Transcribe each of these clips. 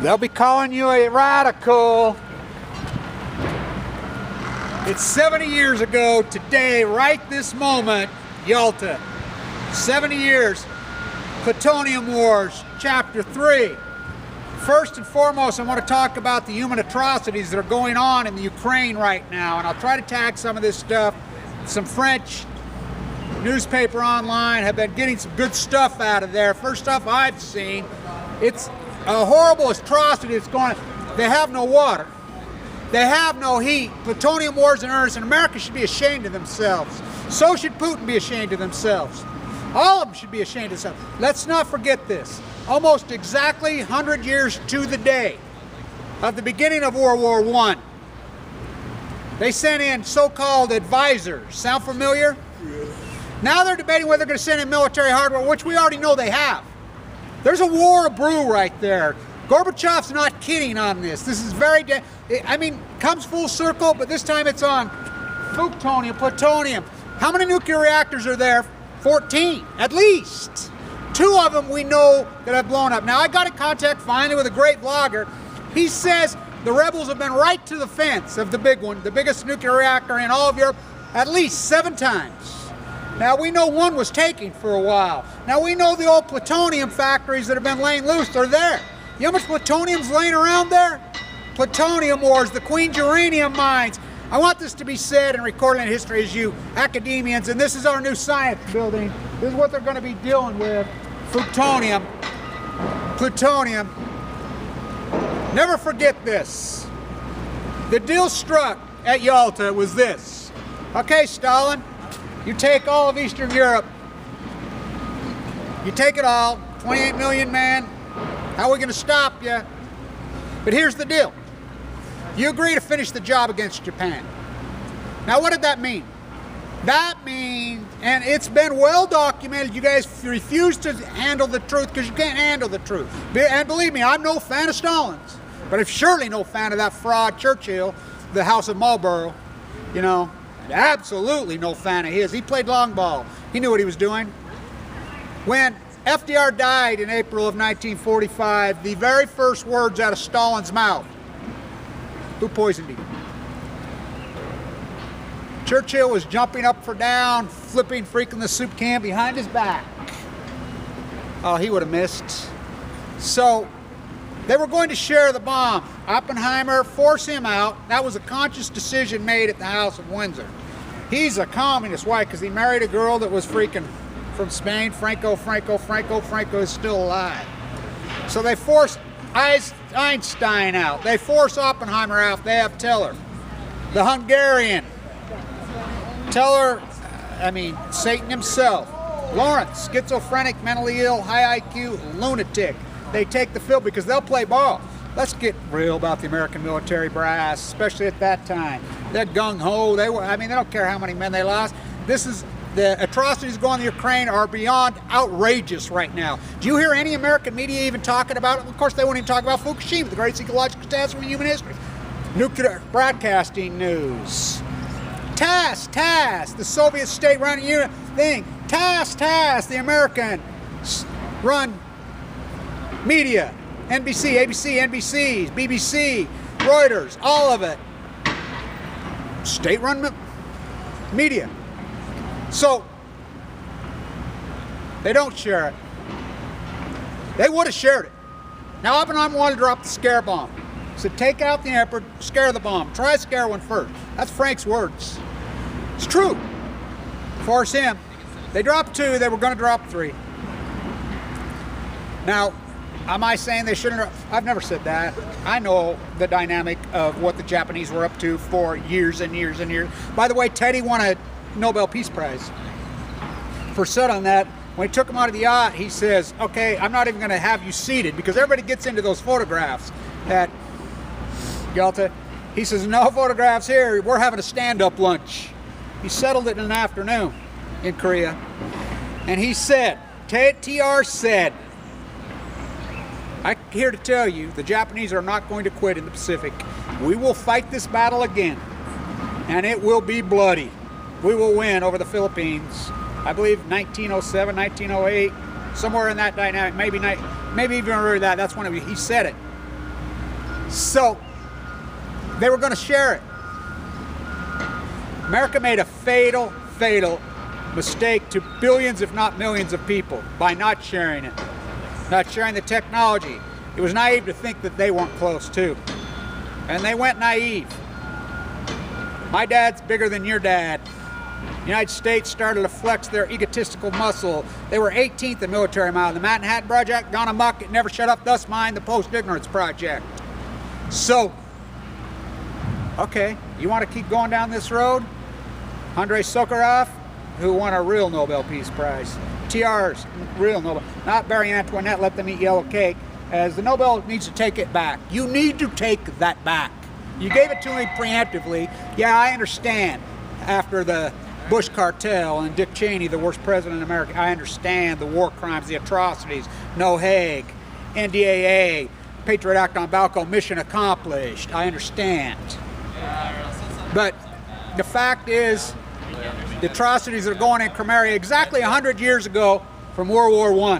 They'll be calling you a radical. It's 70 years ago today, right this moment, Yalta. 70 years. Plutonium Wars, Chapter 3. First and foremost, I want to talk about the human atrocities that are going on in the Ukraine right now, and I'll try to tag some of this stuff. Some French newspaper online have been getting some good stuff out of there. First stuff I've seen, it's a horrible atrocity that's going on. They have no water. They have no heat. Plutonium wars in earnest, and America should be ashamed of themselves. So should Putin be ashamed of themselves. All of them should be ashamed of themselves. Let's not forget this. Almost exactly 100 years to the day of the beginning of World War I, they sent in so-called advisors. Sound familiar? Yeah. Now they're debating whether they're going to send in military hardware, which we already know they have. There's a war of brew right there. Gorbachev's not kidding on this. This is very, I mean, comes full circle, but this time it's on FUKTONIUM, plutonium. How many nuclear reactors are there? 14, at least. 2 of them we know that have blown up. Now, I got in contact finally with a great blogger. He says the rebels have been right to the fence of the big one, the biggest nuclear reactor in all of Europe, at least 7 times. Now, we know one was taken for a while. Now, we know the old plutonium factories that have been laying loose are there. You know how much plutonium's laying around there? Plutonium wars, the Queen's uranium mines. I want this to be said and recorded in history as you academians, and this is our new science building. This is what they're going to be dealing with. FUKTONIUM, plutonium. Never forget this. The deal struck at Yalta was this. Okay, Stalin, you take all of Eastern Europe. You take it all, 28 million men. How are we going to stop you? But here's the deal. You agree to finish the job against Japan. Now, what did that mean? That means, and it's been well documented, you guys refuse to handle the truth because you can't handle the truth. And believe me, I'm no fan of Stalin's, but I'm surely no fan of that fraud Churchill, the House of Marlborough. You know, absolutely no fan of his. He played long ball. He knew what he was doing. When FDR died in April of 1945, the very first words out of Stalin's mouth, who poisoned him? Churchill was jumping up for down, flipping, freaking the soup can behind his back. Oh, he would have missed. So, they were going to share the bomb. Oppenheimer, force him out. That was a conscious decision made at the House of Windsor. He's a communist. Why? Because he married a girl that was freaking from Spain. Franco is still alive. So they forced Einstein out. They force Oppenheimer out. They have Teller, the Hungarian. Teller, Satan himself. Lawrence, schizophrenic, mentally ill, high IQ, lunatic. They take the field because they'll play ball. Let's get real about the American military brass, especially at that time. They're gung-ho. They don't care how many men they lost. The atrocities going on in Ukraine are beyond outrageous right now. Do you hear any American media even talking about it? Of course, they won't even talk about Fukushima, the greatest ecological catastrophe in human history. Nuclear broadcasting news. TASS, the Soviet state-run unit thing. TASS, the American-run media. NBC, ABC, NBC, BBC, Reuters, all of it. State-run media. So, they don't share it. They would have shared it. Now, Oppenheimer wanted to drop the scare bomb. So take out the emperor, scare the bomb. Try to scare one first. That's Frank's words. It's true. Force him. They dropped 2, they were going to drop 3. Now, am I saying they shouldn't have? I've never said that. I know the dynamic of what the Japanese were up to for years and years and years. By the way, Teddy won a Nobel Peace Prize for said on that. When he took him out of the yacht, he says, okay, I'm not even going to have you seated because everybody gets into those photographs at Yalta. He says, no photographs here. We're having a stand-up lunch. He settled it in an afternoon in Korea. And he said, TR said, I'm here to tell you, the Japanese are not going to quit in the Pacific. We will fight this battle again, and it will be bloody. We will win over the Philippines. I believe 1907, 1908, somewhere in that dynamic, maybe even earlier that. That's when he said it. So they were going to share it. America made a fatal, fatal mistake to billions, if not millions of people by not sharing it, not sharing the technology. It was naive to think that they weren't close too. And they went naive. My dad's bigger than your dad. The United States started to flex their egotistical muscle. They were 18th in military might. The Manhattan Project gone amok. It never shut up. Thus mine, the Post-Ignorance Project. So, okay, you want to keep going down this road? Andrei Sakharov, who won a real Nobel Peace Prize. TR's real Nobel. Not Barry Antoinette, let them eat yellow cake. As the Nobel needs to take it back. You need to take that back. You gave it to me preemptively. Yeah, I understand. After the Bush cartel and Dick Cheney, the worst president in America, I understand the war crimes, the atrocities, no Hague, NDAA, Patriot Act on BALCO, mission accomplished. I understand. But the fact is, the atrocities that are going in Crimea exactly 100 years ago from World War I.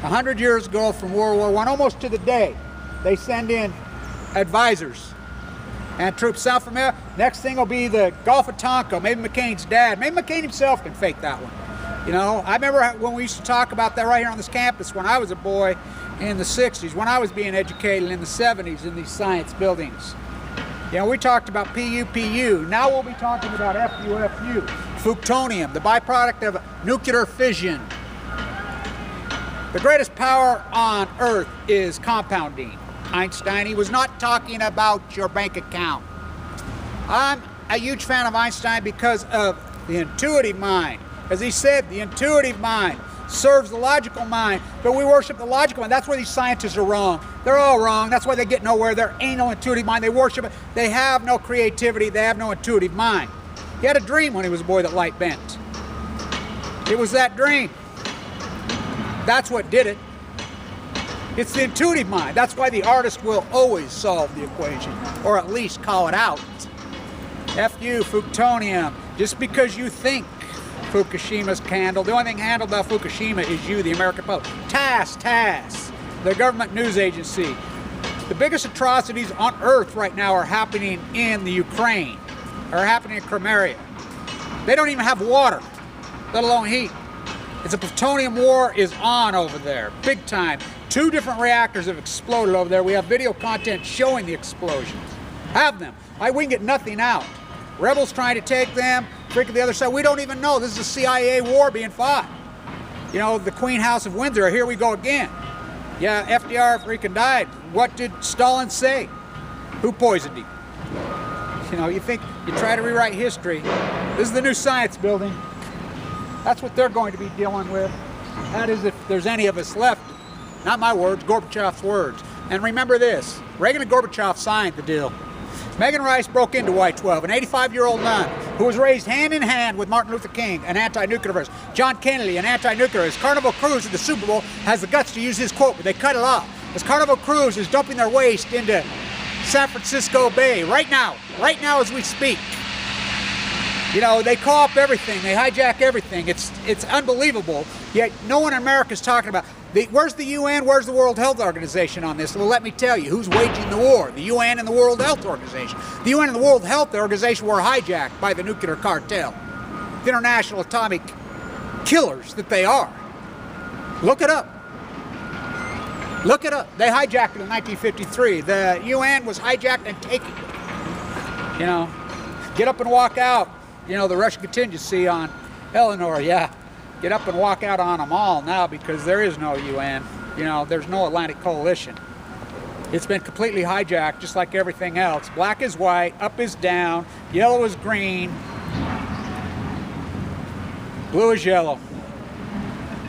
100 years ago from World War I, almost to the day, they send in advisors and troops south from there. Next thing will be the Gulf of Tonkin. Maybe McCain's dad. Maybe McCain himself can fake that one. You know, I remember when we used to talk about that right here on this campus when I was a boy in the 60s, when I was being educated in the 70s in these science buildings. You know, we talked about PU. Now we'll be talking about FU, FUKTONIUM, the byproduct of nuclear fission. The greatest power on Earth is compounding. Einstein, he was not talking about your bank account. I'm a huge fan of Einstein because of the intuitive mind. As he said, the intuitive mind serves the logical mind, but we worship the logical mind. That's where these scientists are wrong. They're all wrong. That's why they get nowhere. There ain't no intuitive mind. They worship it. They have no creativity. They have no intuitive mind. He had a dream when he was a boy that light bent. It was that dream. That's what did it. It's the intuitive mind. That's why the artist will always solve the equation, or at least call it out. FU, FUKTONIUM. Just because you think Fukushima's candle, the only thing handled by Fukushima is you, the American public. TASS, the government news agency. The biggest atrocities on Earth right now are happening in the Ukraine, are happening in Crimea. They don't even have water, let alone heat. It's a plutonium war is on over there, big time. 2 different reactors have exploded over there. We have video content showing the explosions. Have them. We can get nothing out. Rebels trying to take them, freaking the other side. We don't even know. This is a CIA war being fought. You know, the Queen House of Windsor, here we go again. Yeah, FDR freaking died. What did Stalin say? Who poisoned him? You know, you try to rewrite history. This is the new science building. That's what they're going to be dealing with. That is if there's any of us left. Not my words, Gorbachev's words. And remember this, Reagan and Gorbachev signed the deal. Megan Rice broke into Y-12, an 85-year-old nun who was raised hand in hand with Martin Luther King, an anti-nuclearist, John Kennedy, an anti-nuclearist. Carnival Cruise at the Super Bowl has the guts to use his quote, but they cut it off. As Carnival Cruise is dumping their waste into San Francisco Bay right now as we speak. You know, they co-op everything, they hijack everything. It's unbelievable, yet no one in America is talking about where's the UN, where's the World Health Organization on this? Well, let me tell you, who's waging the war? The UN and the World Health Organization. The UN and the World Health Organization were hijacked by the nuclear cartel. The international atomic killers that they are. Look it up. Look it up. They hijacked it in 1953. The UN was hijacked and taken. You know, get up and walk out. You know, the Russian contingency on Eleanor, yeah. Get up and walk out on them all now because there is no UN. You know, there's no Atlantic Coalition. It's been completely hijacked just like everything else. Black is white, up is down, yellow is green, blue is yellow.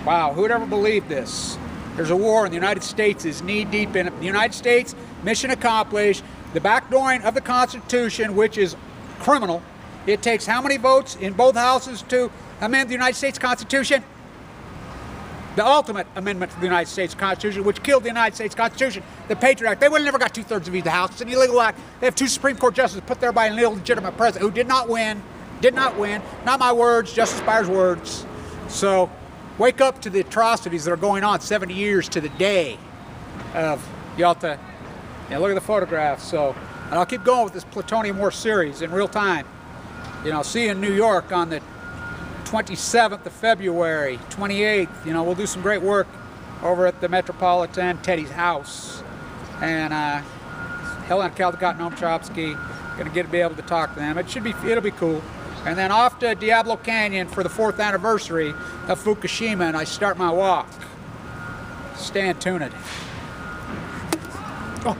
Wow, who would ever believe this? There's a war and the United States is knee-deep in it. The United States, mission accomplished. The backdooring of the Constitution, which is criminal. It takes how many votes in both houses to amend the United States Constitution? The ultimate amendment to the United States Constitution, which killed the United States Constitution, the Patriot Act. They would have never got 2/3 of either house. It's an illegal act. They have 2 Supreme Court justices put there by an illegitimate president who did not win. Not my words, Justice Breyer's words. So wake up to the atrocities that are going on 70 years to the day of Yalta Yeah, look at the photographs. So, and I'll keep going with this Plutonium War series in real time. You know, see you in New York on the 27th of February, 28th. You know, we'll do some great work over at the Metropolitan, Teddy's house, and Helena Caldecott, Noam Chomsky. Gonna be able to talk to them. It'll be cool. And then off to Diablo Canyon for the 4th anniversary of Fukushima, and I start my walk. Stay tuned. Oh.